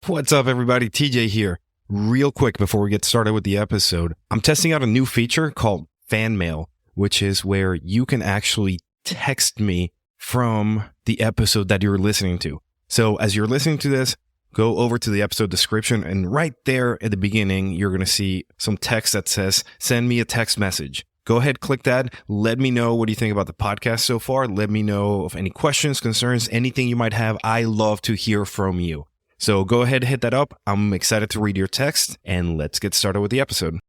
What's up, everybody? TJ here. Real quick before we get started with the episode, I'm testing out a new feature called fan mail, which is where you can actually text me from the episode that you're listening to. So as you're listening to this, go over to the episode description, and right there at the beginning, you're going to see some text that says, send me a text message. Go ahead, click that. Let me know what you think about the podcast so far. Let me know of any questions, concerns, anything you might have. I love to hear from you. So go ahead, hit that up. I'm excited to read your text, and let's get started with the episode.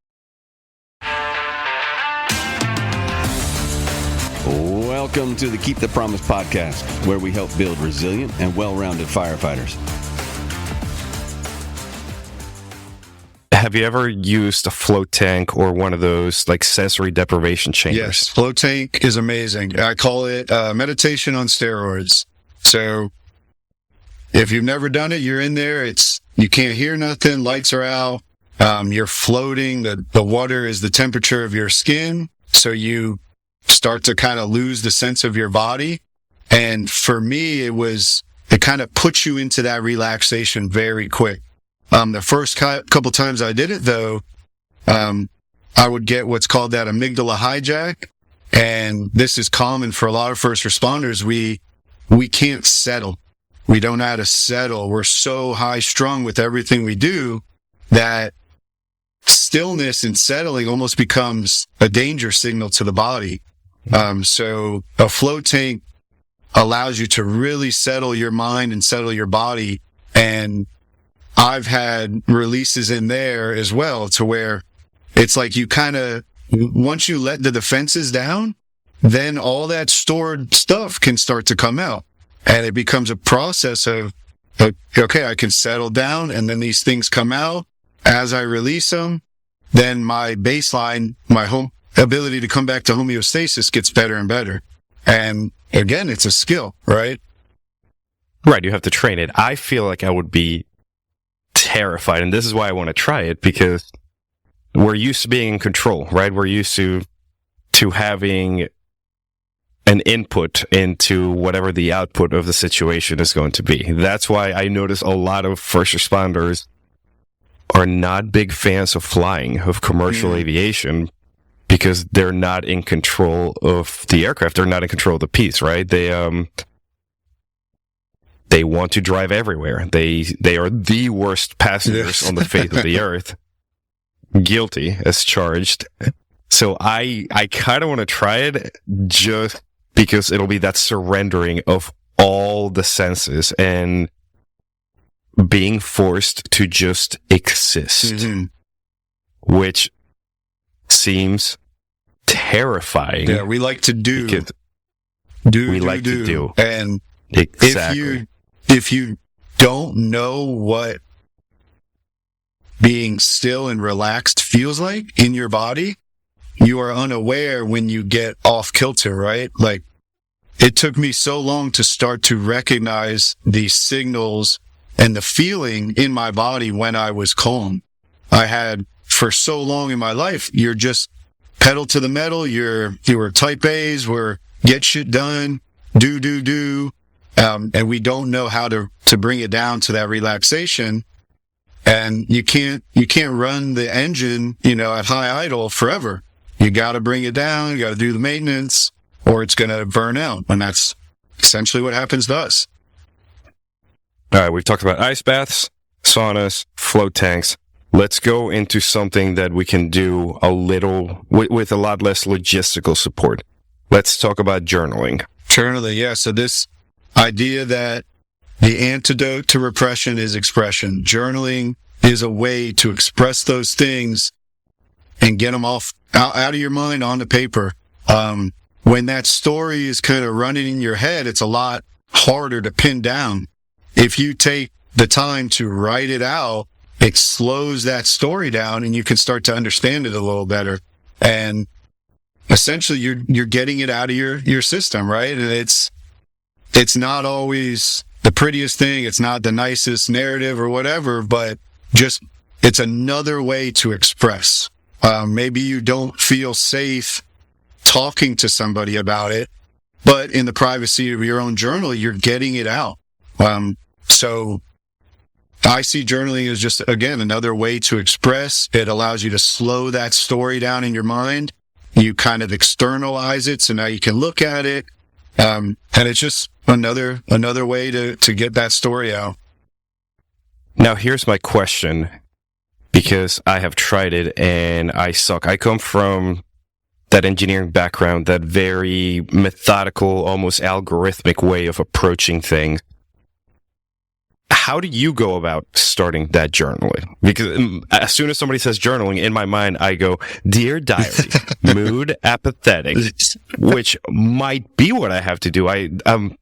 Welcome to the Keep the Promise podcast, where we help build resilient and well-rounded firefighters. Have you ever used a float tank or one of those like sensory deprivation chambers? Yes, float tank is amazing. I call it meditation on steroids. So if you've never done it, you're in there. You can't hear nothing. Lights are out. You're floating. The water is the temperature of your skin. So you start to kind of lose the sense of your body. And for me, it kind of puts you into that relaxation very quick. The first couple times I did it, though, I would get what's called that amygdala hijack. And this is common for a lot of first responders. We can't settle. We don't know how to settle. We're so high strung with everything we do that stillness and settling almost becomes a danger signal to the body. So a float tank allows you to really settle your mind and settle your body. And I've had releases in there as well, to where it's like you kind of, once you let the defenses down, then all that stored stuff can start to come out. And it becomes a process of, okay, I can settle down, and then these things come out. As I release them, then my baseline, my ability to come back to homeostasis gets better and better. And again, it's a skill, right? Right, you have to train it. I feel like I would be terrified, and this is why I want to try it, because we're used to being in control, right? We're used to having an input into whatever the output of the situation is going to be. That's why I notice a lot of first responders are not big fans of flying, of commercial aviation, because they're not in control of the aircraft. They're not in control of the piece, right? They want to drive everywhere. They are the worst passengers on the face of the earth. Guilty as charged. So I kind of want to try it just because it'll be that surrendering of all the senses and being forced to just exist, which seems terrifying. Yeah, we like to do. Do. And exactly. if you don't know what being still and relaxed feels like in your body, you are unaware when you get off kilter, right? Like, it took me so long to start to recognize these signals and the feeling in my body when I was calm. I had, for so long in my life, you're just pedal to the metal. You were type A's, were get shit done, do. And we don't know how to bring it down to that relaxation. And you can't run the engine, at high idle forever. You got to bring it down. You got to do the maintenance, or it's going to burn out. And that's essentially what happens to us. All right, we've talked about ice baths, saunas, float tanks. Let's go into something that we can do a little with a lot less logistical support. Let's talk about journaling. Journaling, yeah. So this idea that the antidote to repression is expression. Journaling is a way to express those things and get them out of your mind onto paper. When that story is kind of running in your head, it's a lot harder to pin down. If you take the time to write it out, it slows that story down, and you can start to understand it a little better. And essentially, you're getting it out of your system, right? And it's not always the prettiest thing. It's not the nicest narrative or whatever, but just it's another way to express. Maybe you don't feel safe talking to somebody about it, but in the privacy of your own journal, you're getting it out. So I see journaling as just, again, another way to express. It allows you to slow that story down in your mind. You kind of externalize it, so now you can look at it. And it's just another way to get that story out. Now, here's my question, because I have tried it and I suck. I come from that engineering background, that very methodical, almost algorithmic way of approaching things. How do you go about starting that journaling? Because as soon as somebody says journaling, in my mind, I go, Dear Diary, mood apathetic, which might be what I have to do. I'm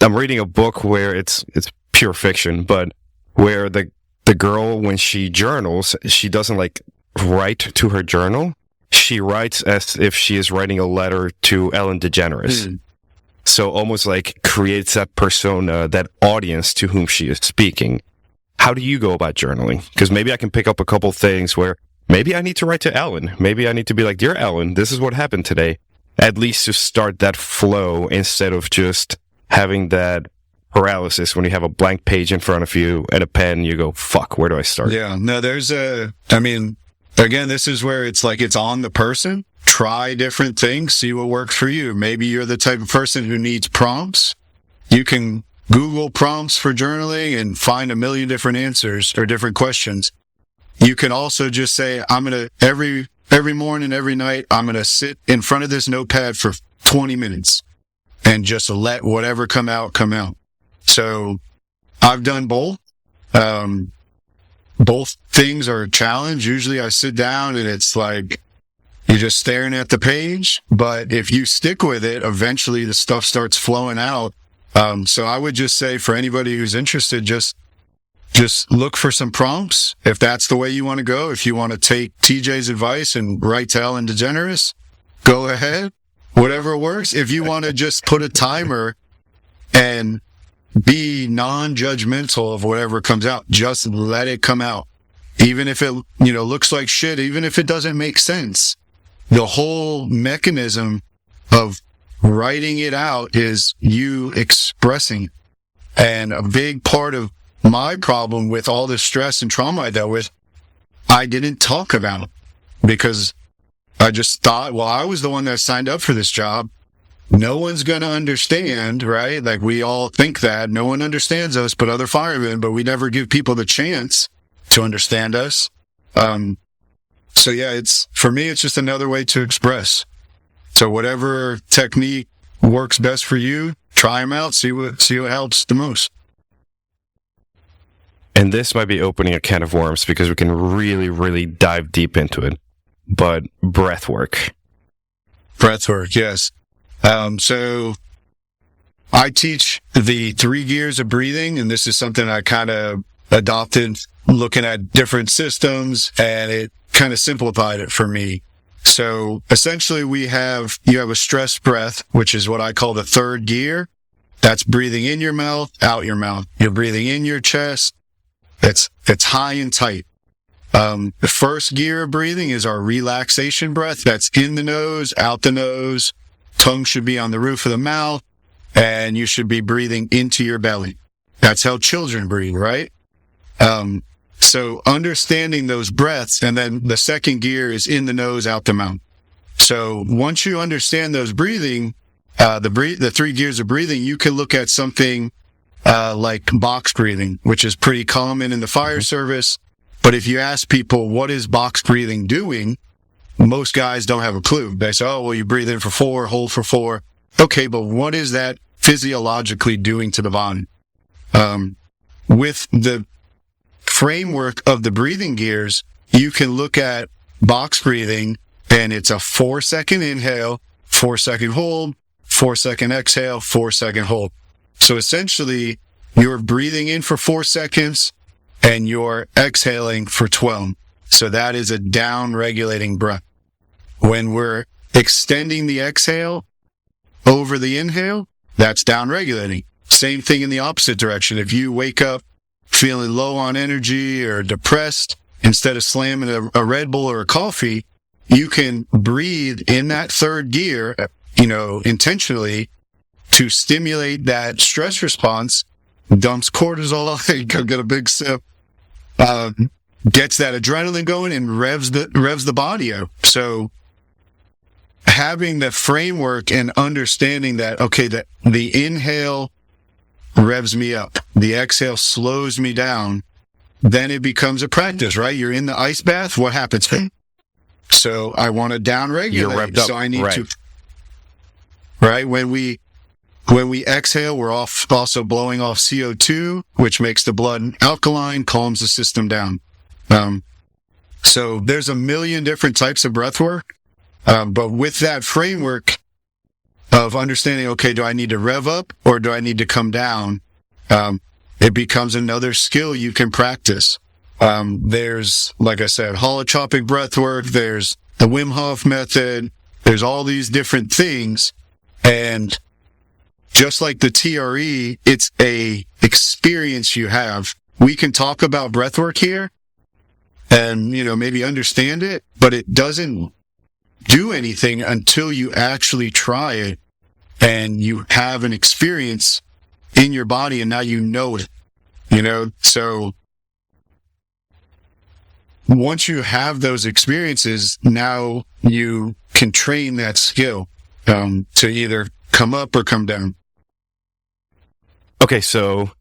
reading a book where it's pure fiction, but where the girl, when she journals, she doesn't like write to her journal. She writes as if she is writing a letter to Ellen DeGeneres. So almost like creates that persona, that audience to whom she is speaking. How do you go about journaling? Because maybe I can pick up a couple things where maybe I need to write to Ellen. Maybe I need to be like, Dear Ellen, this is what happened today. At least to start that flow instead of just having that paralysis when you have a blank page in front of you and a pen, you go, fuck, where do I start? Yeah, no, again, this is where it's like it's on the person. Try different things, see what works for you. Maybe you're the type of person who needs prompts. You can Google prompts for journaling and find a million different answers or different questions. You can also just say, I'm going to, every morning, every night, I'm going to sit in front of this notepad for 20 minutes and just let whatever come out. So I've done both. Both things are a challenge. Usually I sit down and it's like you're just staring at the page. But if you stick with it, eventually the stuff starts flowing out. So I would just say for anybody who's interested, just look for some prompts. If that's the way you want to go, if you want to take TJ's advice and write to Ellen DeGeneres, go ahead. Whatever works. If you want to just put a timer and be non-judgmental of whatever comes out. Just let it come out. Even if it, looks like shit, even if it doesn't make sense. The whole mechanism of writing it out is you expressing. And a big part of my problem with all this stress and trauma I dealt with, I didn't talk about it because I just thought, well, I was the one that signed up for this job. No one's going to understand, right? Like we all think that no one understands us but other firemen, but we never give people the chance to understand us. So yeah, for me, it's just another way to express. So whatever technique works best for you, try them out, see what helps the most. And this might be opening a can of worms because we can really, really dive deep into it. But breathwork. Breathwork, yes. So I teach the 3 gears of breathing, and this is something I kind of adopted looking at different systems, and it kind of simplified it for me. So essentially you have a stress breath, which is what I call the 3rd gear. That's breathing in your mouth, out your mouth. You're breathing in your chest. It's high and tight. The 1st gear of breathing is our relaxation breath. That's in the nose, out the nose. Tongue should be on the roof of the mouth, and you should be breathing into your belly. That's how children breathe, right? So understanding those breaths, and then the 2nd gear is in the nose, out the mouth. So once you understand those breathing, the 3 gears of breathing, you can look at something like box breathing, which is pretty common in the fire service. But if you ask people, what is box breathing doing? Most guys don't have a clue. They say, oh, well, you breathe in for 4, hold for 4. Okay, but what is that physiologically doing to the body? With the framework of the breathing gears, you can look at box breathing, and it's a 4-second inhale, 4-second hold, 4-second exhale, 4-second hold. So essentially, you're breathing in for 4 seconds, and you're exhaling for 12. So that is a down-regulating breath. When we're extending the exhale over the inhale, that's down-regulating. Same thing in the opposite direction. If you wake up feeling low on energy or depressed, instead of slamming a Red Bull or a coffee, you can breathe in that 3rd gear, intentionally to stimulate that stress response, dumps cortisol, go get a big sip, gets that adrenaline going and revs the body up. So having the framework and understanding that, okay, that the inhale revs me up, the exhale slows me down, then it becomes a practice, right? You're in the ice bath. What happens? So I want to down regulate. So I need to, right? When we exhale, we're also blowing off CO2, which makes the blood alkaline, calms the system down. So there's a million different types of breath work. But with that framework of understanding, okay, do I need to rev up or do I need to come down? It becomes another skill you can practice. There's, like I said, holotropic breath work. There's the Wim Hof method. There's all these different things. And just like the TRE, it's a experience you have. We can talk about breath work here and, maybe understand it, but it doesn't do anything until you actually try it and you have an experience in your body and now you know it, so once you have those experiences, now you can train that skill, to either come up or come down. Okay. So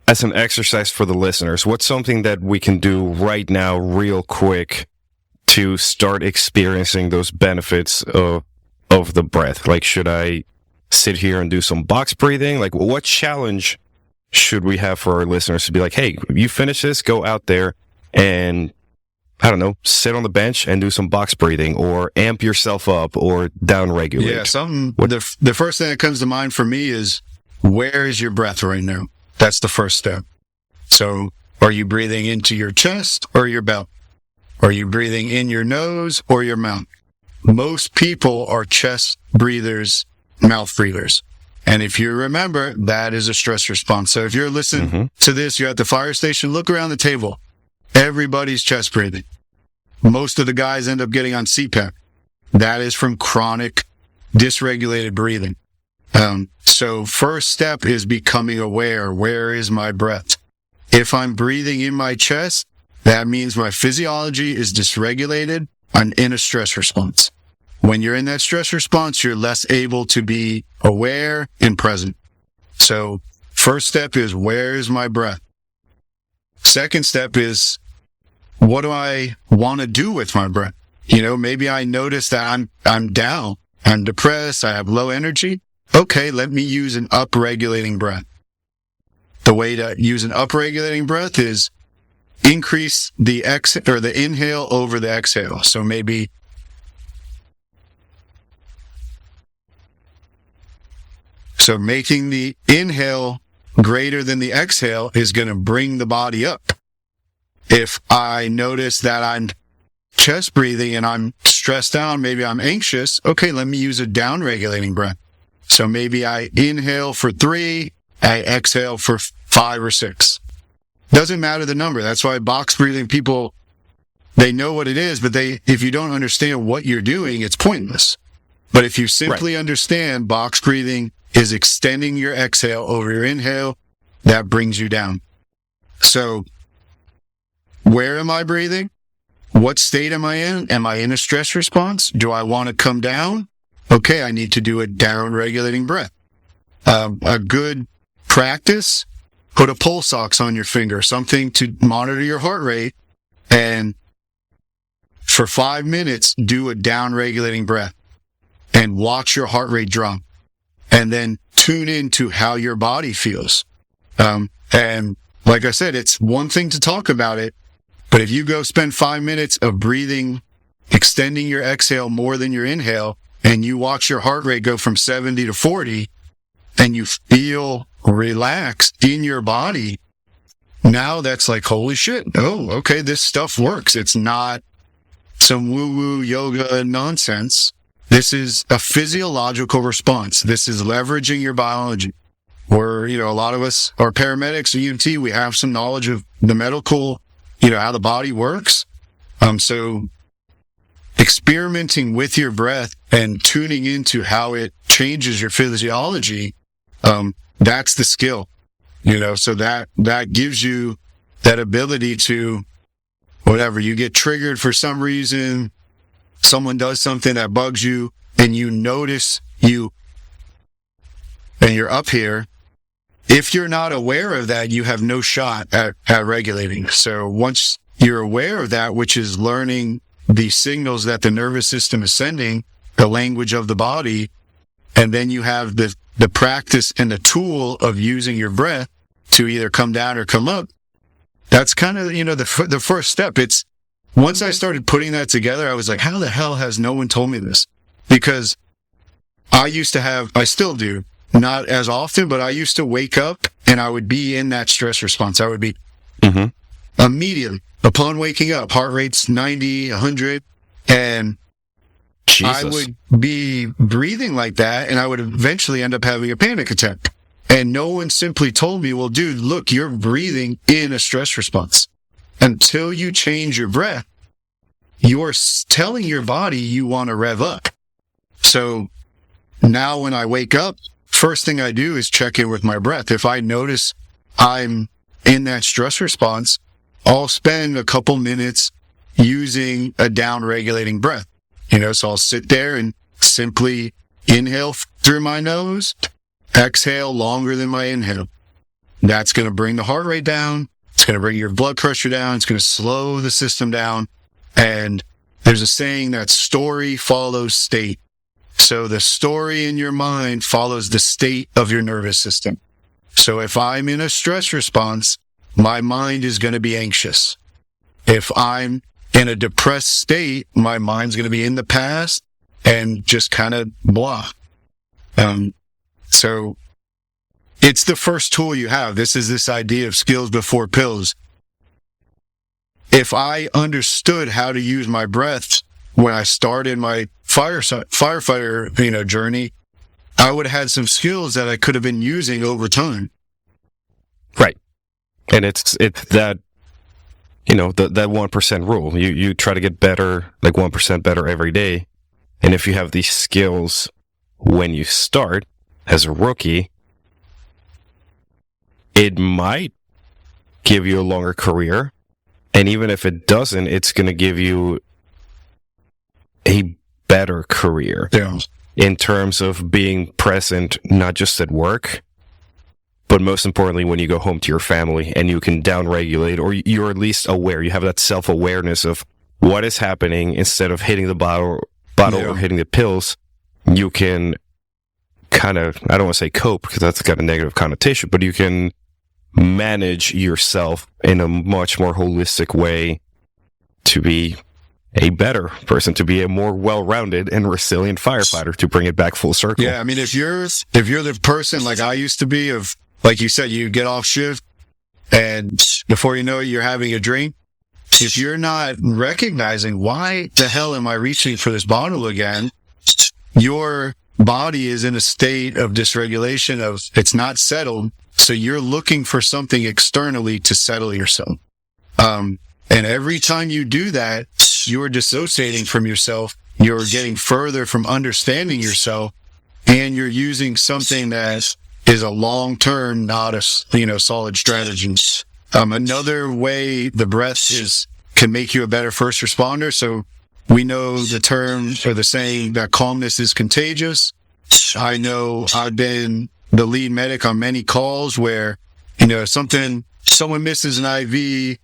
as an exercise for the listeners, what's something that we can do right now real quick to start experiencing those benefits of the breath? Like, should I sit here and do some box breathing? Like, what challenge should we have for our listeners to be like, hey, you finish this, go out there and, I don't know, sit on the bench and do some box breathing or amp yourself up or down regulate? Yeah, the first thing that comes to mind for me is, where is your breath right now? That's the first step. So are you breathing into your chest or your belly? Are you breathing in your nose or your mouth? Most people are chest breathers, mouth breathers. And if you remember, that is a stress response. So if you're listening to this, you're at the fire station, look around the table. Everybody's chest breathing. Most of the guys end up getting on CPAP. That is from chronic dysregulated breathing. So first step is becoming aware. Where is my breath? If I'm breathing in my chest, that means my physiology is dysregulated. I'm in a stress response. When you're in that stress response, you're less able to be aware and present. So first step is, where is my breath? Second step is, what do I want to do with my breath? Maybe I notice that I'm down, I'm depressed, I have low energy. Okay, let me use an up-regulating breath. The way to use an up-regulating breath is increase the inhale over the exhale. So maybe making the inhale greater than the exhale is going to bring the body up. If I notice that I'm chest breathing and I'm stressed out, maybe I'm anxious, okay, let me use a down-regulating breath. So maybe I inhale for 3, I exhale for 5 or 6. Doesn't matter the number. That's why box breathing, people, they know what it is, but if you don't understand what you're doing, it's pointless. But if you simply understand box breathing is extending your exhale over your inhale, that brings you down. So where am I breathing? What state am I in? Am I in a stress response? Do I want to come down? Okay, I need to do a down regulating breath. A good practice, put a pulse ox on your finger, something to monitor your heart rate, and for 5 minutes, do a down regulating breath and watch your heart rate drop. And then tune into how your body feels. And like I said, it's one thing to talk about it, but if you go spend 5 minutes of breathing, extending your exhale more than your inhale, and you watch your heart rate go from 70 to 40, and you feel relaxed in your body, now that's like, holy shit. Oh, okay, this stuff works. It's not some woo-woo yoga nonsense. This is a physiological response. This is leveraging your biology. We're, a lot of us are paramedics at UT. We have some knowledge of the medical, how the body works. So experimenting with your breath and tuning into how it changes your physiology, that's the skill, so that gives you that ability to, whatever, you get triggered for some reason, someone does something that bugs you, and you notice and you're up here. If you're not aware of that, you have no shot at regulating. So once you're aware of that, which is learning the signals that the nervous system is sending, the language of the body, and then you have the practice and the tool of using your breath to either come down or come up. That's kind of, the first step. It's once I started putting that together, I was like, how the hell has no one told me this? Because I still do, not as often, but I used to wake up and I would be in that stress response. I would be immediately upon waking up, heart rate's 90, 100, and Jesus. I would be breathing like that, and I would eventually end up having a panic attack. And no one simply told me, well, dude, look, you're breathing in a stress response. Until you change your breath, you're telling your body you want to rev up. So now when I wake up, first thing I do is check in with my breath. If I notice I'm in that stress response, I'll spend a couple minutes using a down-regulating breath. So I'll sit there and simply inhale through my nose, exhale longer than my inhale. That's going to bring the heart rate down. It's going to bring your blood pressure down. It's going to slow the system down. And there's a saying that story follows state. So the story in your mind follows the state of your nervous system. So if I'm in a stress response, my mind is going to be anxious. If I'm in a depressed state, my mind's going to be in the past and just kind of blah. So it's the first tool you have. This is this idea of skills before pills. If I understood how to use my breath when I started my firefighter, journey, I would have had some skills that I could have been using over time. Right. And it's that, that 1% rule. You try to get better, like 1% better every day. And if you have these skills when you start as a rookie, it might give you a longer career. And even if it doesn't, it's going to give you a better career in terms of being present, not just at work, but most importantly, when you go home to your family and you can downregulate, or you're at least aware, you have that self-awareness of what is happening. Instead of hitting the bottle or hitting the pills, you can kind of, I don't want to say cope because that's got a negative connotation, but you can manage yourself in a much more holistic way to be a better person, to be a more well-rounded and resilient firefighter, to bring it back full circle. Yeah, I mean, if you're the person like I used to be, of like you said, you get off shift and before you know it, you're having a drink. If you're not recognizing why the hell am I reaching for this bottle again, your body is in a state of dysregulation, of it's not settled. So you're looking for something externally to settle yourself. And every time you do that, you're dissociating from yourself. You're getting further from understanding yourself, and you're using something that is a long-term, not a, solid strategy. Another way the breath can make you a better first responder. So we know the term or the saying that calmness is contagious. I know I've been the lead medic on many calls where, someone misses an IV,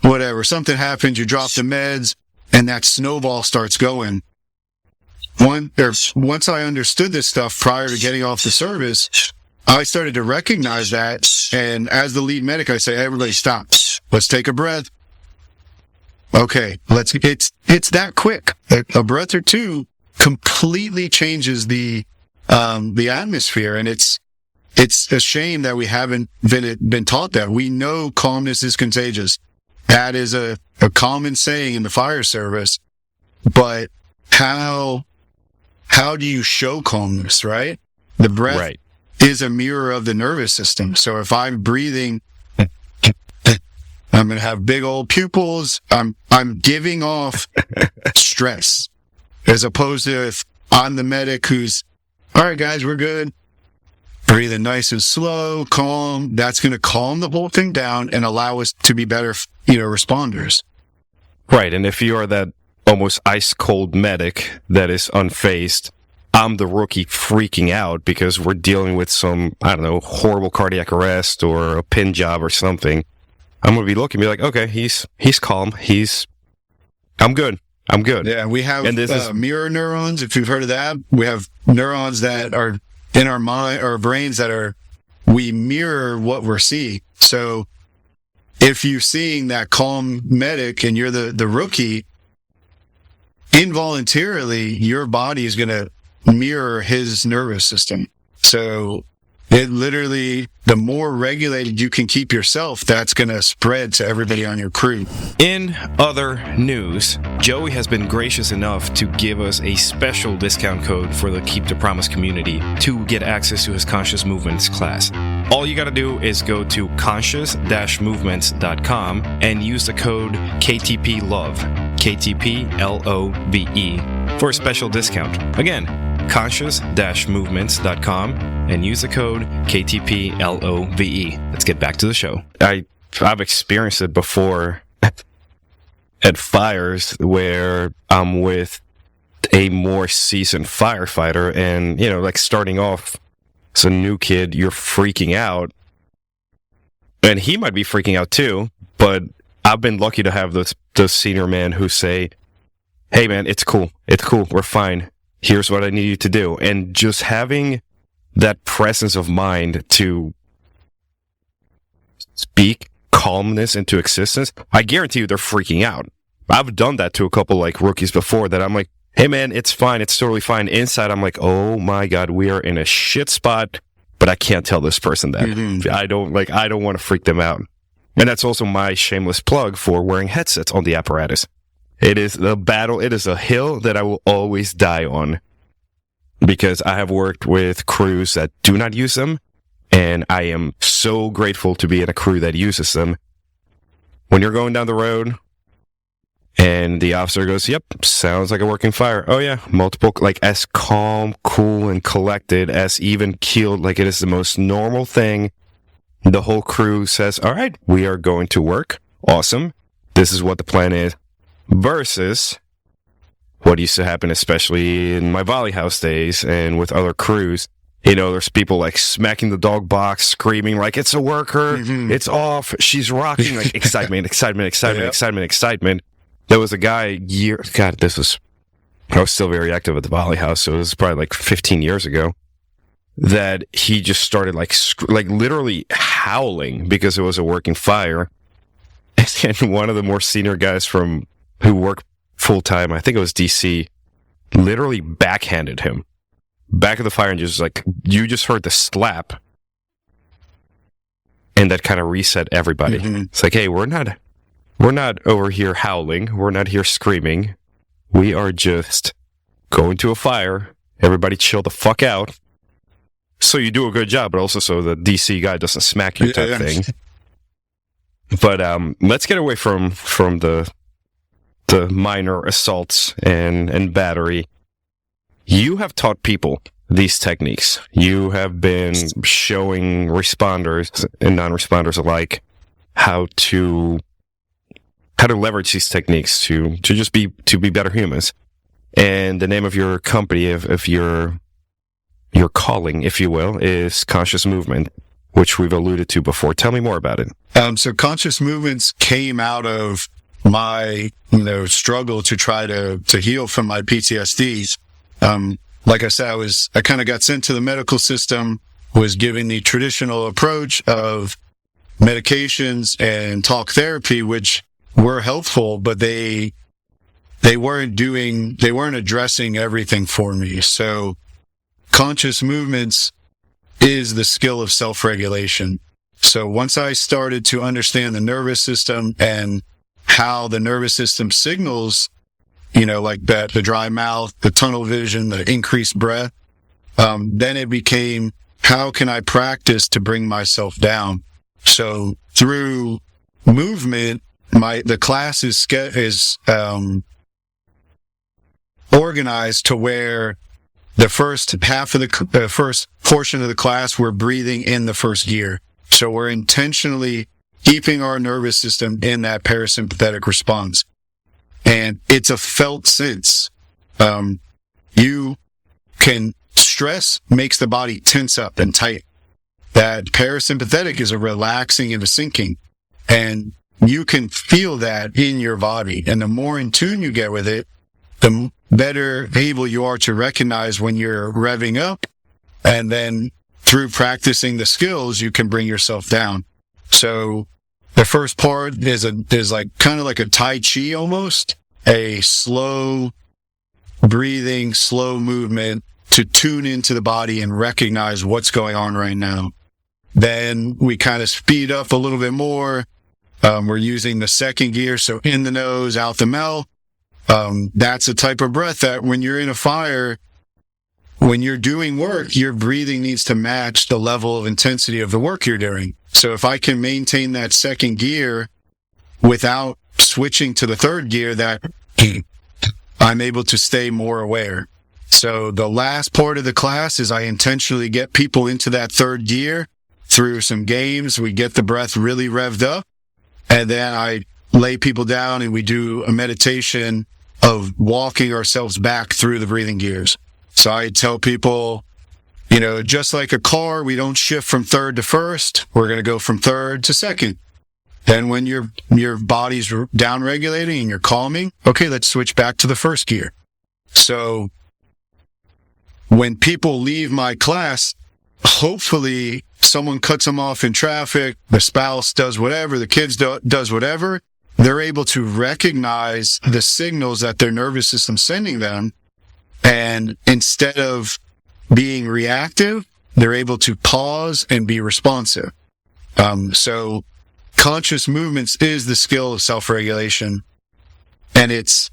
whatever, something happens, you drop the meds, and that snowball starts going. Once I understood this stuff prior to getting off the service, I started to recognize that. And as the lead medic, I say, hey, everybody stop. Let's take a breath. Okay, it's that quick. A breath or two completely changes the atmosphere. And it's a shame that we haven't been taught that. We know calmness is contagious. That is a common saying in the fire service. But how do you show calmness, right? The breath is a mirror of the nervous system. So if I'm breathing, I'm going to have big old pupils. I'm giving off stress, as opposed to if I'm the medic who's, all right, guys, we're good. breathing nice and slow, calm. That's going to calm the whole thing down and allow us to be better, responders. Right. And if you are that almost ice cold medic that is unfazed, I'm the rookie freaking out because we're dealing with some, I don't know, horrible cardiac arrest or a pin job or something. I'm going to be looking and be like, okay, he's calm. I'm good. Yeah, we have mirror neurons. If you've heard of that, we have neurons that are in our mind, our brains we mirror what we're seeing. So if you're seeing that calm medic and you're the rookie, involuntarily, your body is going to mirror his nervous system. So it literally, the more regulated you can keep yourself, that's going to spread to everybody on your crew. In other news, Joey has been gracious enough to give us a special discount code for the Keep the Promise community to get access to his Conscious Movements class. All you got to do is go to conscious-movements.com and use the code KTPLOVE, KTPLOVE, for a special discount. Again, conscious-movements.com and use the code KTPLOVE. Let's get back to the show. I've experienced it before at fires where I'm with a more seasoned firefighter and, like starting off as a new kid, you're freaking out. And he might be freaking out too, but I've been lucky to have the senior man who say, hey man, it's cool, we're fine. Here's what I need you to do. And just having that presence of mind to speak calmness into existence, I guarantee you they're freaking out. I've done that to a couple rookies before that I'm like, hey man, it's fine. It's totally fine. Inside, I'm like, oh my God, we are in a shit spot, but I can't tell this person that. Mm-hmm. I don't want to freak them out. And that's also my shameless plug for wearing headsets on the apparatus. It is the battle. It is a hill that I will always die on because I have worked with crews that do not use them. And I am so grateful to be in a crew that uses them. When you're going down the road and the officer goes, yep, sounds like a working fire. Oh yeah, multiple, as calm, cool, and collected, as even keeled, it is the most normal thing. The whole crew says, all right, we are going to work. Awesome. This is what the plan is. Versus what used to happen, especially in my volley house days and with other crews. There's people smacking the dog box, screaming it's a worker, it's off, she's rocking, excitement. There was a guy I was still very active at the volley house, so it was probably 15 years ago, that he just started literally howling because it was a working fire. And one of the more senior guys who worked full time, I think it was DC, literally backhanded him back of the fire and just you just heard the slap, and that kind of reset everybody. Mm-hmm. It's hey, we're not over here howling, we're not here screaming, we are just going to a fire. Everybody chill the fuck out, so you do a good job, but also so the DC guy doesn't smack you type thing. But let's get away from the minor assaults and battery. You have taught people these techniques. You have been showing responders and non-responders alike how to leverage these techniques to be better humans. And the name of your company, of your calling, if you will, is Conscious Movement, which we've alluded to before. Tell me more about it. So Conscious Movements came out of my struggle to try to heal from my PTSDs. Like I said, I kind of got sent to the medical system, was given the traditional approach of medications and talk therapy, which were helpful, but they weren't addressing everything for me. So Conscious Movements is the skill of self-regulation. So once I started to understand the nervous system and how the nervous system signals, that, the dry mouth, the tunnel vision, the increased breath, then it became, how can I practice to bring myself down? So through movement, the class is organized to where the first half of the first portion of the class, we're breathing in the first gear. So we're intentionally keeping our nervous system in that parasympathetic response. And it's a felt sense. Stress makes the body tense up and tight. That parasympathetic is a relaxing and a sinking. And you can feel that in your body. And the more in tune you get with it, the better able you are to recognize when you're revving up. And then through practicing the skills, you can bring yourself down. So the first part is like kind of like a Tai Chi almost, a slow breathing, slow movement to tune into the body and recognize what's going on right now. Then we kind of speed up a little bit more. We're using the second gear, so in the nose, out the mouth. That's a type of breath that when you're in a fire, when you're doing work, your breathing needs to match the level of intensity of the work you're doing. So if I can maintain that second gear without switching to the third gear, that I'm able to stay more aware. So the last part of the class is I intentionally get people into that third gear through some games. We get the breath really revved up, and then I lay people down and we do a meditation of walking ourselves back through the breathing gears. So I tell people, just like a car, we don't shift from third to first. We're going to go from third to second. Then when your body's down regulating and you're calming, okay, let's switch back to the first gear. So when people leave my class, hopefully someone cuts them off in traffic, the spouse does whatever, the kids does whatever, they're able to recognize the signals that their nervous system's sending them. And instead of being reactive, they're able to pause and be responsive. So conscious movements is the skill of self-regulation. And it's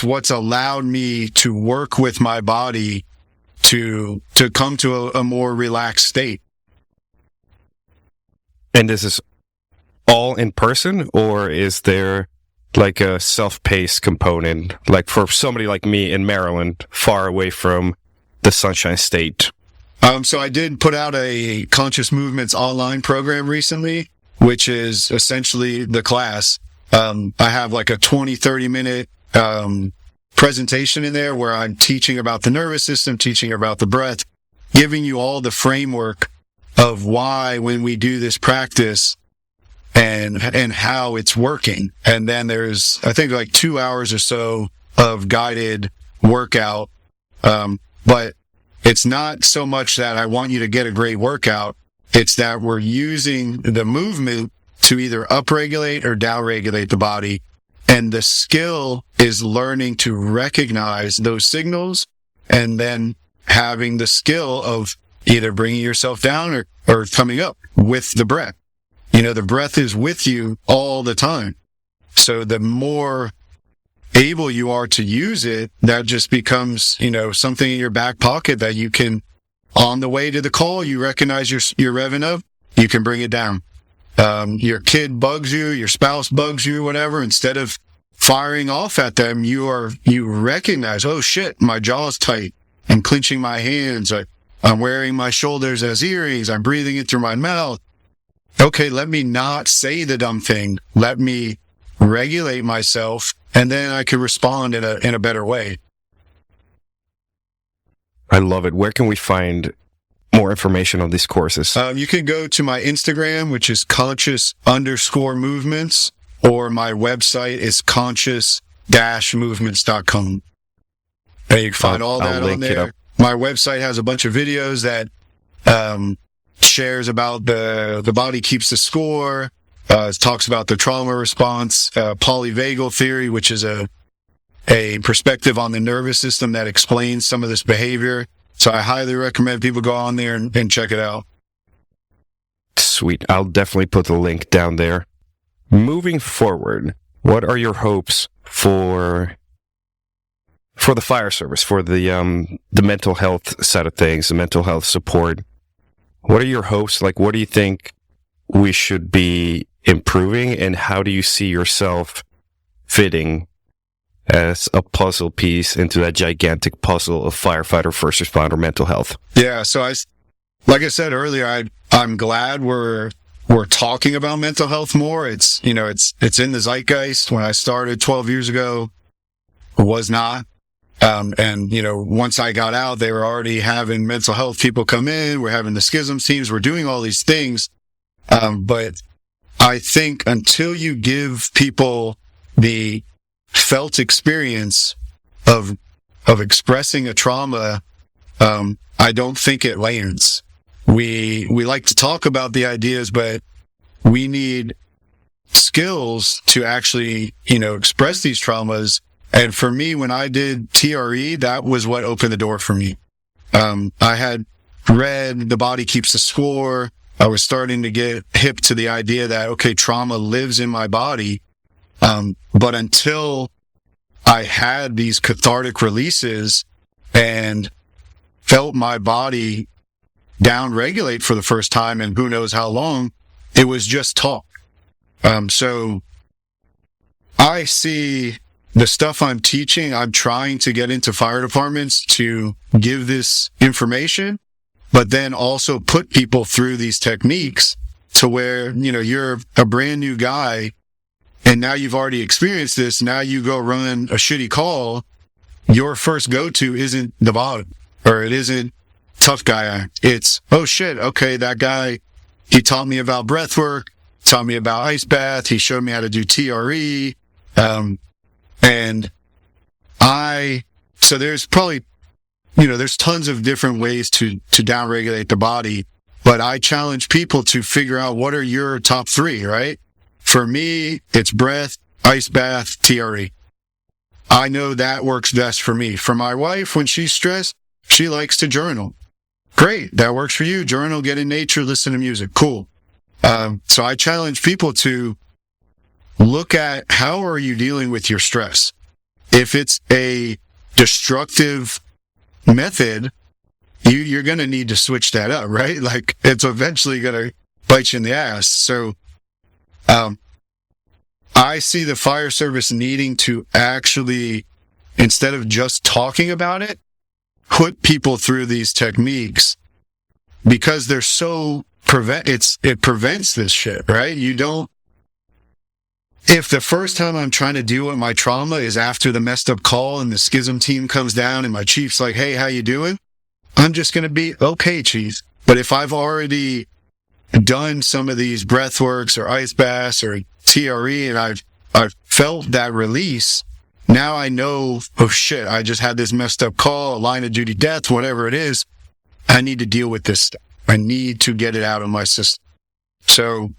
what's allowed me to work with my body to come to a more relaxed state. And this is all in person, or is there like a self-paced component, like for somebody like me in Maryland, far away from the Sunshine State? So I did put out a Conscious Movements online program recently, which is essentially the class. I have like a 20-30 minute presentation in there where I'm teaching about the nervous system, teaching about the breath, giving you all the framework of why when we do this practice and how it's working. And then there's, I think, like 2 hours or so of guided workout. But it's not so much that I want you to get a great workout. It's that we're using the movement to either upregulate or downregulate the body. And the skill is learning to recognize those signals and then having the skill of either bringing yourself down or coming up with the breath. The breath is with you all the time. So the more able you are to use it, that just becomes, something in your back pocket that you can, on the way to the call, you recognize you're revving up, you can bring it down. Your kid bugs you, your spouse bugs you, whatever, instead of firing off at them, you recognize, oh shit, my jaw's tight. I'm clenching my hands. I'm wearing my shoulders as earrings. I'm breathing it through my mouth. Okay, let me not say the dumb thing. Let me regulate myself, and then I can respond in a better way. I love it. Where can we find more information on these courses? You can go to my Instagram, which is conscious_movements, or my website is conscious-movements.com. And you can find all that on there. My website has a bunch of videos that shares about the body keeps the score. It talks about the trauma response, polyvagal theory, which is a perspective on the nervous system that explains some of this behavior. So I highly recommend people go on there and check it out. Sweet. I'll definitely put the link down there. Moving forward, what are your hopes for the fire service, for the mental health side of things, the mental health support? What are your hopes? Like, what do you think we should be improving, and how do you see yourself fitting as a puzzle piece into that gigantic puzzle of firefighter, first responder, mental health. Yeah. So like I said earlier, I'm glad we're talking about mental health more. It's in the zeitgeist. When I started 12 years ago, it was not. And once I got out, they were already having mental health people come in. We're having the schisms teams. We're doing all these things. But I think until you give people the felt experience of expressing a trauma, I don't think it lands. We like to talk about the ideas, but we need skills to actually, express these traumas. And for me, when I did TRE, that was what opened the door for me. I had read The Body Keeps the Score. I was starting to get hip to the idea that, okay, trauma lives in my body. But until I had these cathartic releases and felt my body down-regulate for the first time in who knows how long, it was just talk. So I see the stuff I'm teaching, I'm trying to get into fire departments to give this information, but then also put people through these techniques to where, you're a brand new guy and now you've already experienced this. Now you go run a shitty call. Your first go-to isn't the bottom, or it isn't tough guy act. It's, oh shit, okay, that guy, he taught me about breathwork, taught me about ice bath, he showed me how to do TRE, so there's probably, there's tons of different ways to downregulate the body, but I challenge people to figure out what are your top three, right? For me, it's breath, ice bath, TRE. I know that works best for me. For my wife, when she's stressed, she likes to journal. Great. That works for you. Journal, get in nature, listen to music. Cool. So I challenge people to look at how are you dealing with your stress. If it's a destructive method, you're going to need to switch that up, right? Like it's eventually going to bite you in the ass. So, I see the fire service needing to actually, instead of just talking about it, put people through these techniques because they're so it prevents this shit, right? If the first time I'm trying to deal with my trauma is after the messed up call and the schism team comes down and my chief's like, hey, how you doing? I'm just going to be, okay, chief. But if I've already done some of these breathworks or ice baths or TRE and I've felt that release, now I know, oh shit, I just had this messed up call, a line of duty death, whatever it is. I need to deal with this stuff. I need to get it out of my system. So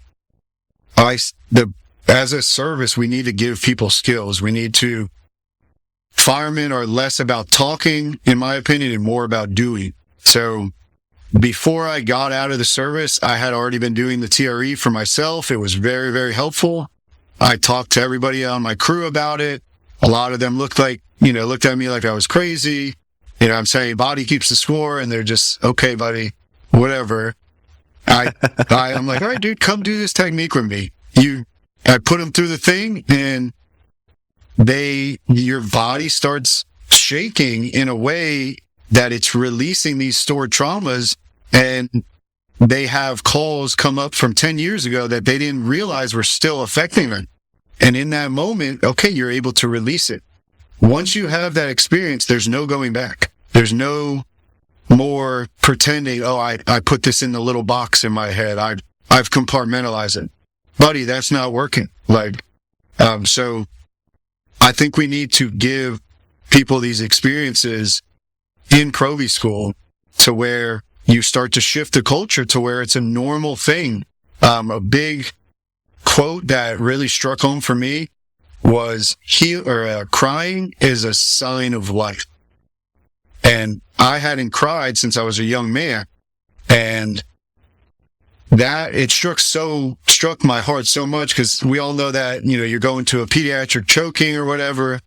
as a service, we need to give people skills. Firemen are less about talking, in my opinion, and more about doing. So before I got out of the service, I had already been doing the TRE for myself. It was very, very helpful. I talked to everybody on my crew about it. A lot of them looked at me like I was crazy. I'm saying body keeps the score and they're just, okay, buddy, whatever. I'm like, all right, dude, come do this technique with me. I put them through the thing and your body starts shaking in a way that it's releasing these stored traumas, and they have calls come up from 10 years ago that they didn't realize were still affecting them. And in that moment, okay, you're able to release it. Once you have that experience, there's no going back. There's no more pretending, oh, I put this in the little box in my head. I've compartmentalized it. Buddy, that's not working. So I think we need to give people these experiences in Provy school to where you start to shift the culture to where it's a normal thing. A big quote that really struck home for me was crying is a sign of life. And I hadn't cried since I was a young man. And that it struck my heart so much because we all know that, you're going to a pediatric choking or whatever.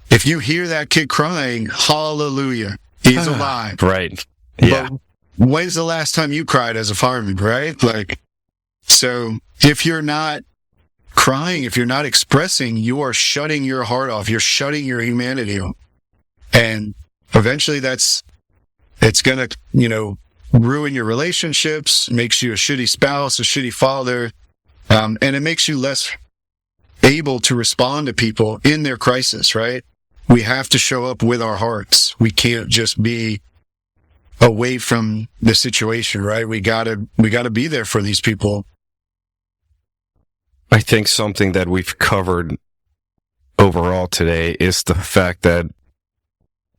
If you hear that kid crying, hallelujah, he's alive. Right. Yeah. But when's the last time you cried as a fireman, right? So if you're not crying, if you're not expressing, you are shutting your heart off. You're shutting your humanity off. And eventually it's going to, ruin your relationships, makes you a shitty spouse, a shitty father. And it makes you less able to respond to people in their crisis, right? We have to show up with our hearts. We can't just be away from the situation, right? We gotta be there for these people. I think something that we've covered overall today is the fact that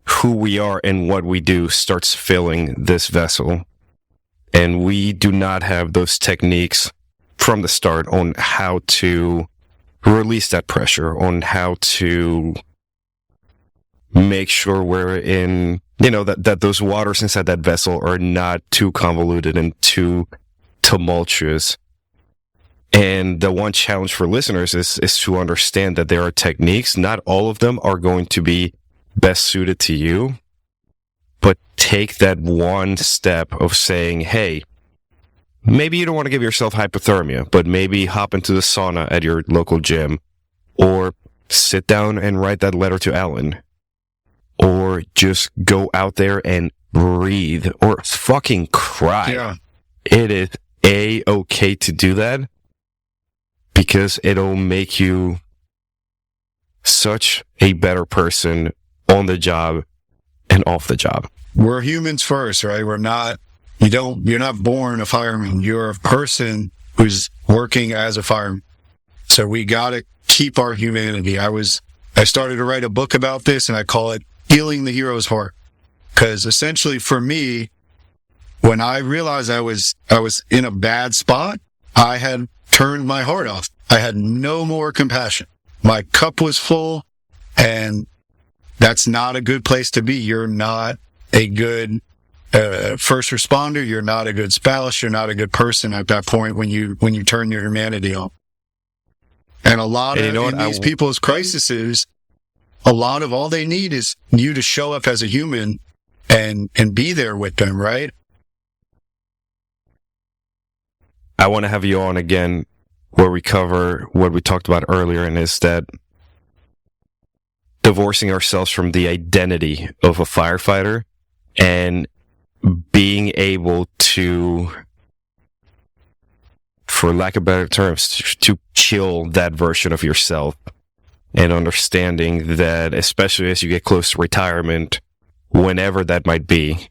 who we are and what we do starts filling this vessel. And we do not have those techniques from the start on how to release that pressure, on how to make sure we're in, that those waters inside that vessel are not too convoluted and too tumultuous. And the one challenge for listeners is to understand that there are techniques. Not all of them are going to be best suited to you, but take that one step of saying, hey, maybe you don't want to give yourself hypothermia, but maybe hop into the sauna at your local gym, or sit down and write that letter to Ellen, or just go out there and breathe, or fucking cry. Yeah. It is okay to do that, because it'll make you such a better person on the job and off the job. We're humans first, right? You're not born a fireman. You're a person who's working as a fireman. So we got to keep our humanity. I started to write a book about this, and I call it Healing the Hero's Heart. Because essentially for me, when I realized I was in a bad spot, I had turned my heart off. I had no more compassion. My cup was full, and that's not a good place to be. You're not a good first responder. You're not a good spouse. You're not a good person at that point when you turn your humanity off. And a lot of these people's crises, a lot of all they need is you to show up as a human and be there with them, right? I want to have you on again where we cover what we talked about earlier, and is that divorcing ourselves from the identity of a firefighter and being able to, for lack of better terms, to kill that version of yourself, and understanding that, especially as you get close to retirement, whenever that might be,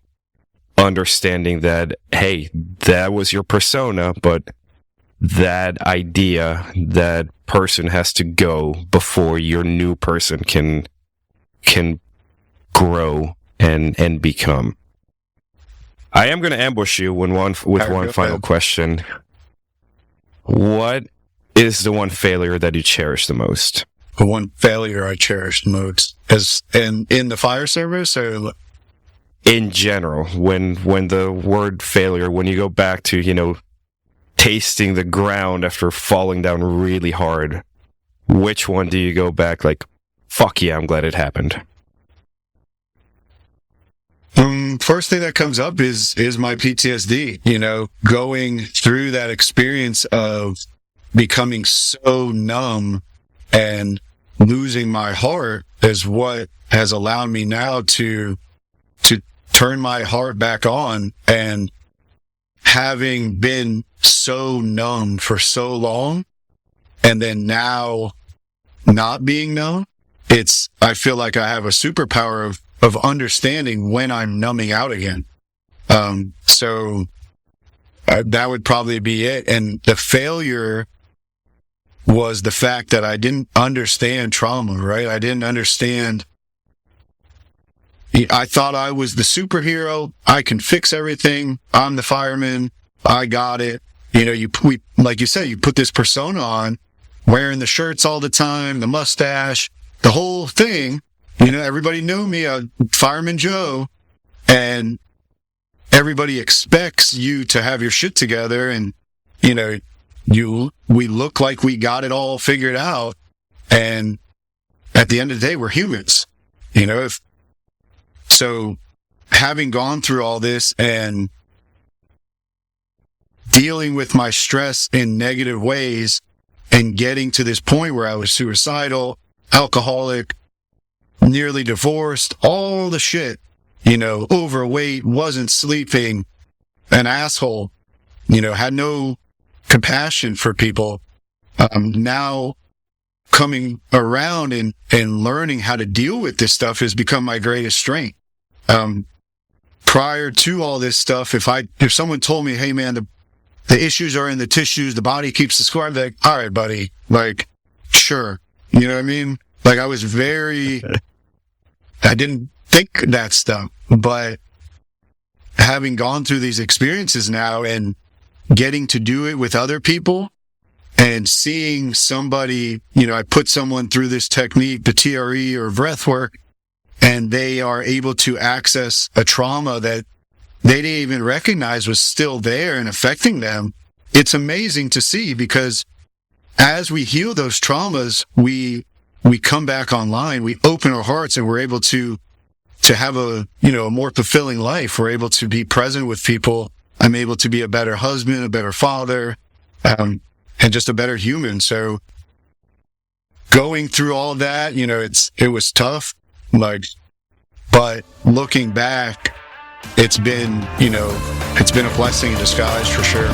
understanding that, hey, that was your persona, but that idea, that person has to go before your new person can grow and become. I am going to ambush you with one final question. What is the one failure that you cherish the most? The one failure I cherish the most is in the fire service, or in general, when the word failure, when you go back to, tasting the ground after falling down really hard, which one do you go back like, fuck yeah, I'm glad it happened? First thing that comes up is my PTSD, going through that experience of becoming so numb and losing my heart is what has allowed me now to turn my heart back on. And having been so numb for so long, and then now not being numb, I feel like I have a superpower of understanding when I'm numbing out again. So that would probably be it. And the failure was the fact that I didn't understand trauma, right? I didn't understand. I thought I was the superhero. I can fix everything. I'm the fireman. I got it. Like you said, you put this persona on, wearing the shirts all the time, the mustache, the whole thing. Everybody knew me, Fireman Joe, and everybody expects you to have your shit together, and we look like we got it all figured out, and at the end of the day, we're humans. So having gone through all this and dealing with my stress in negative ways, and getting to this point where I was suicidal, alcoholic, nearly divorced, all the shit, overweight, wasn't sleeping, an asshole, had no compassion for people. Now coming around and learning how to deal with this stuff has become my greatest strength. Prior to all this stuff, if someone told me, hey man, the issues are in the tissues, the body keeps the score, I'd be like, all right, buddy, like, sure. You know what I mean? Like, I didn't think that stuff, but having gone through these experiences now and getting to do it with other people and seeing somebody, I put someone through this technique, the TRE or breathwork, and they are able to access a trauma that they didn't even recognize was still there and affecting them. It's amazing to see, because as we heal those traumas, we come back online, we open our hearts, and we're able to have a more fulfilling life. We're able to be present with people. I'm able to be a better husband, a better father, and just a better human. So going through all that, it was tough, but looking back, it's been a blessing in disguise for sure.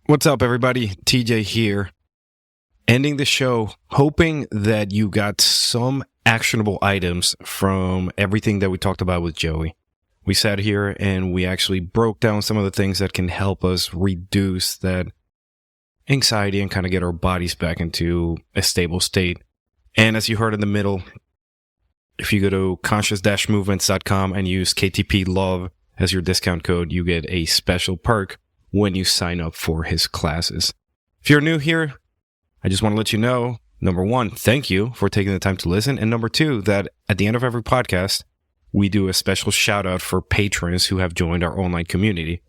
What's up, everybody? TJ here. Ending the show, hoping that you got some actionable items from everything that we talked about with Joey. We sat here and we actually broke down some of the things that can help us reduce that anxiety and kind of get our bodies back into a stable state. And as you heard in the middle, if you go to conscious-movements.com and use KTP Love as your discount code, you get a special perk when you sign up for his classes. If you're new here, I just want to let you know, number one, thank you for taking the time to listen. And number two, that at the end of every podcast, we do a special shout out for patrons who have joined our online community.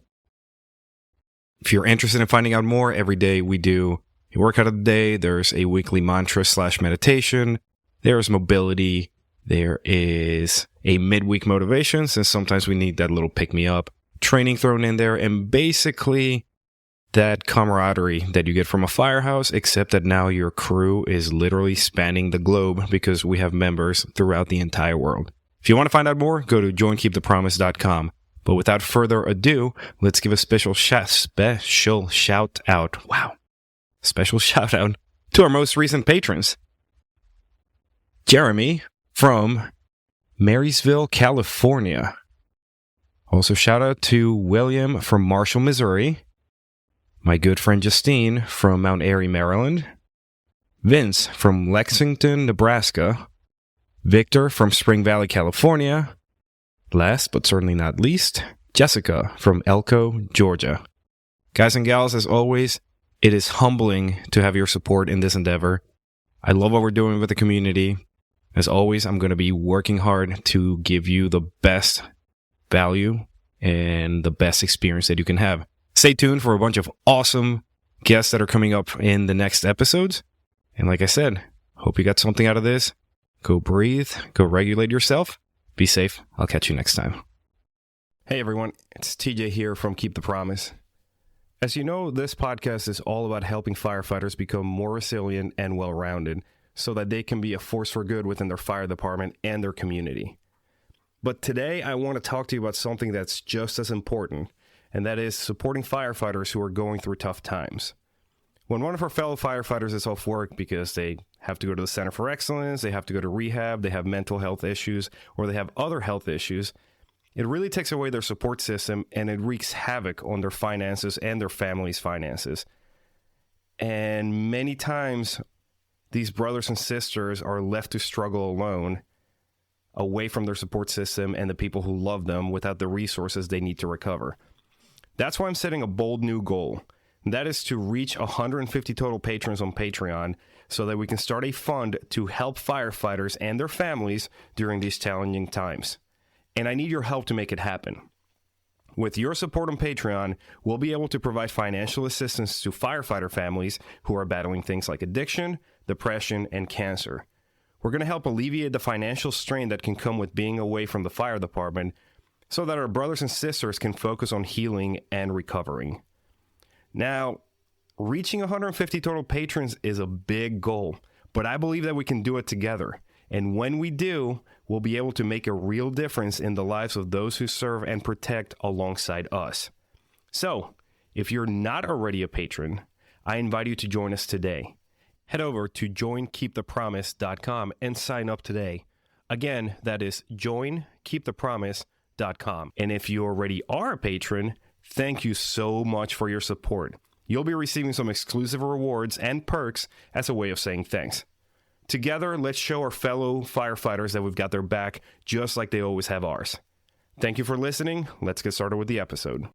If you're interested in finding out more, every day we do a workout of the day. There's a weekly mantra/meditation. There's mobility. There is a midweek motivation, since sometimes we need that little pick-me-up. Training thrown in there, and basically that camaraderie that you get from a firehouse, except that now your crew is literally spanning the globe because we have members throughout the entire world. If you want to find out more, go to joinkeepthepromise.com. But without further ado, let's give a special shout out. Wow. Special shout out to our most recent patrons. Jeremy from Marysville, California. Also shout out to William from Marshall, Missouri. My good friend Justine from Mount Airy, Maryland. Vince from Lexington, Nebraska. Victor from Spring Valley, California. Last but certainly not least, Jessica from Elko, Georgia. Guys and gals, as always, it is humbling to have your support in this endeavor. I love what we're doing with the community. As always, I'm going to be working hard to give you the best value and the best experience that you can have. Stay tuned for a bunch of awesome guests that are coming up in the next episodes. And like I said, hope you got something out of this. Go breathe, go regulate yourself. Be safe. I'll catch you next time. Hey everyone, it's TJ here from Keep the Promise. As you know, this podcast is all about helping firefighters become more resilient and well-rounded so that they can be a force for good within their fire department and their community. But today I want to talk to you about something that's just as important, and that is supporting firefighters who are going through tough times. When one of our fellow firefighters is off work because they have to go to the Center for Excellence, they have to go to rehab, they have mental health issues, or they have other health issues, it really takes away their support system and it wreaks havoc on their finances and their family's finances. And many times, these brothers and sisters are left to struggle alone, away from their support system and the people who love them without the resources they need to recover. That's why I'm setting a bold new goal. That is to reach 150 total patrons on Patreon so that we can start a fund to help firefighters and their families during these challenging times. And I need your help to make it happen. With your support on Patreon, we'll be able to provide financial assistance to firefighter families who are battling things like addiction, depression, and cancer. We're going to help alleviate the financial strain that can come with being away from the fire department so that our brothers and sisters can focus on healing and recovering. Now, reaching 150 total patrons is a big goal, but I believe that we can do it together. And when we do, we'll be able to make a real difference in the lives of those who serve and protect alongside us. So, if you're not already a patron, I invite you to join us today. Head over to joinkeepthepromise.com and sign up today. Again, that is joinkeepthepromise.com. And if you already are a patron, thank you so much for your support. You'll be receiving some exclusive rewards and perks as a way of saying thanks. Together, let's show our fellow firefighters that we've got their back just like they always have ours. Thank you for listening. Let's get started with the episode.